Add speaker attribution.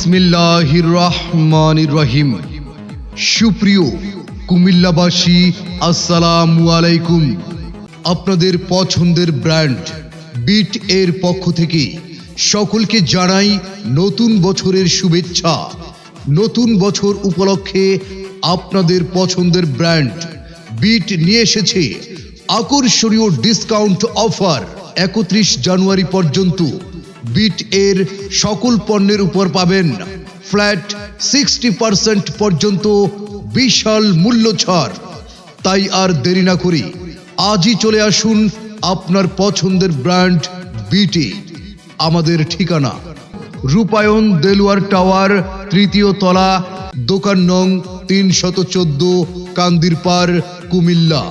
Speaker 1: বিসমিল্লাহির রহমানির রহিম। সুপ্রিয় কুমিল্লাবাসী, আসসালামু আলাইকুম। আপনাদের পছন্দের ব্র্যান্ড বিট এর পক্ষ থেকে সকলকে জানাই নতুন বছরের শুভেচ্ছা। নতুন বছর উপলক্ষে আপনাদের পছন্দের ব্র্যান্ড বিট নিয়ে এসেছে আকর্ষণীয় ডিসকাউন্ট অফার। 31 জানুয়ারি পর্যন্ত বিট এর সকল পণ্যের উপর পাবেন ফ্ল্যাট 60% পর্যন্ত বিশাল মূল্য ছাড়। তাই আর দেরি না করে আজই চলে আসুন আপনার পছন্দের ব্র্যান্ড বিটে। আমাদের ঠিকানা রূপায়ণ দেলোয়ার টাওয়ার, 3য় তলা, দোকান নং 314, কান্দিরপাড়, কুমিল্লা।